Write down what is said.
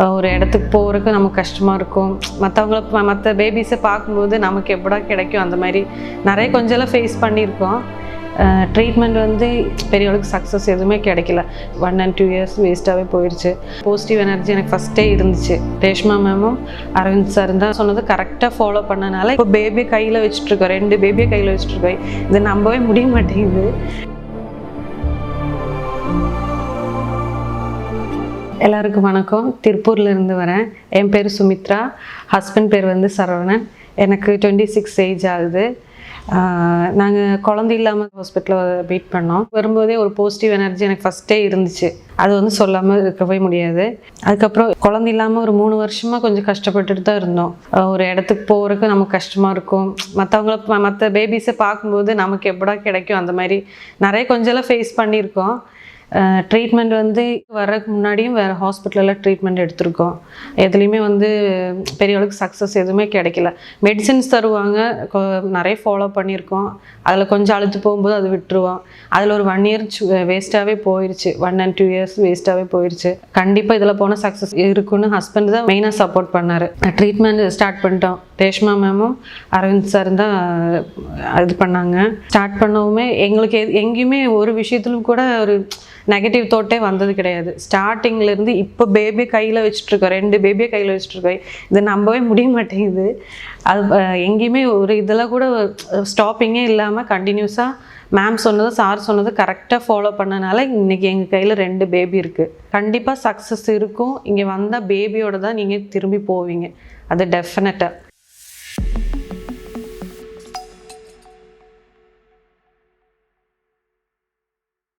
ஒரு இடத்துக்கு போகிறதுக்கு நமக்கு கஷ்டமாக இருக்கும். மற்ற பேபிஸை பார்க்கும்போது நமக்கு எப்படா கிடைக்கும் அந்த மாதிரி நிறைய கொஞ்சம்லாம் ஃபேஸ் பண்ணியிருக்கோம். ட்ரீட்மெண்ட் வந்து பெரிய அளவுக்கு சக்ஸஸ் எதுவுமே கிடைக்கல. 1 and 2 years வேஸ்ட்டாகவே போயிடுச்சு. பாசிட்டிவ் எனர்ஜி எனக்கு ஃபஸ்ட்டே இருந்துச்சு. ரேஷ்மா மேமும் அரவிந்த் சார் தான் சொன்னது கரெக்டாக ஃபாலோ பண்ணனால இப்போ பேபியை கையில் வச்சுட்ருக்கோம். 2 பேபியை கையில் வச்சுட்ருக்கோம். இதை நம்பவே முடிய மாட்டேங்குது. எல்லாருக்கும் வணக்கம். திருப்பூர்லேருந்து வரேன். என் பேர் சுமித்ரா, ஹஸ்பண்ட் பேர் வந்து சரவணன். எனக்கு 26 ஏஜ் ஆகுது. நாங்கள் குழந்தை இல்லாமல் ஹாஸ்பிட்டலில் வெயிட் பண்ணோம். வரும்போதே ஒரு பாசிட்டிவ் எனர்ஜி எனக்கு ஃபஸ்ட்டே இருந்துச்சு. அது வந்து சொல்லாமல் இருக்கவே முடியாது. அதுக்கப்புறம் குழந்தை இல்லாமல் ஒரு 3 வருஷமாக கொஞ்சம் கஷ்டப்பட்டுட்டு தான் இருந்தோம். ஒரு இடத்துக்கு போகிறதுக்கு நமக்கு கஷ்டமாக இருக்கும். மற்ற பேபிஸை பார்க்கும்போது நமக்கு எப்படா கிடைக்கும் அந்த மாதிரி நிறைய கொஞ்சம்லாம் ஃபேஸ் பண்ணியிருக்கோம். ட்ரீட்மெண்ட் வந்து வர்றதுக்கு முன்னாடியும் வேறு ஹாஸ்பிட்டலில் ட்ரீட்மெண்ட் எடுத்திருக்கோம். எதுலேயுமே வந்து பெரிய அளவுக்கு சக்ஸஸ் எதுவுமே கிடைக்கல. மெடிசின்ஸ் தருவாங்க, நிறைய ஃபாலோ பண்ணியிருக்கோம். அதில் கொஞ்சம் அழுத்து போகும்போது அது விட்டுருவோம். அதில் ஒரு 1 year வேஸ்ட்டாகவே போயிடுச்சு. 1 and 2 years வேஸ்ட்டாகவே போயிடுச்சு. கண்டிப்பாக இதில் போனால் சக்ஸஸ் இருக்குன்னு ஹஸ்பண்ட் தான் மெயினாக சப்போர்ட் பண்ணார். ட்ரீட்மெண்ட் ஸ்டார்ட் பண்ணிட்டோம். ரேஷ்மா மேமும் அரவிந்த் சார் தான் இது பண்ணாங்க. ஸ்டார்ட் பண்ணவுமே எங்களுக்கு எங்கேயுமே ஒரு விஷயத்துலும் கூட ஒரு நெகட்டிவ் தாட்டே வந்தது கிடையாது. ஸ்டார்டிங்லேருந்து இப்போ பேபியை கையில் வச்சுட்ருக்கோம். 2 பேபியை கையில் வச்சுட்ருக்கோம். இதை நம்பவே முடிய மாட்டேங்குது. அது எங்கேயுமே ஒரு இதில் கூட ஸ்டாப்பிங்கே இல்லாமல் கண்டினியூஸாக மேம் சொன்னது சார் சொன்னது கரெக்டாக ஃபாலோ பண்ணனால இன்றைக்கி எங்கள் கையில் 2 பேபி இருக்குது. கண்டிப்பாக சக்ஸஸ் இருக்கும். இங்கே வந்தால் பேபியோடு தான் நீங்கள் திரும்பி போவீங்க. அது டெஃபினட்டாக.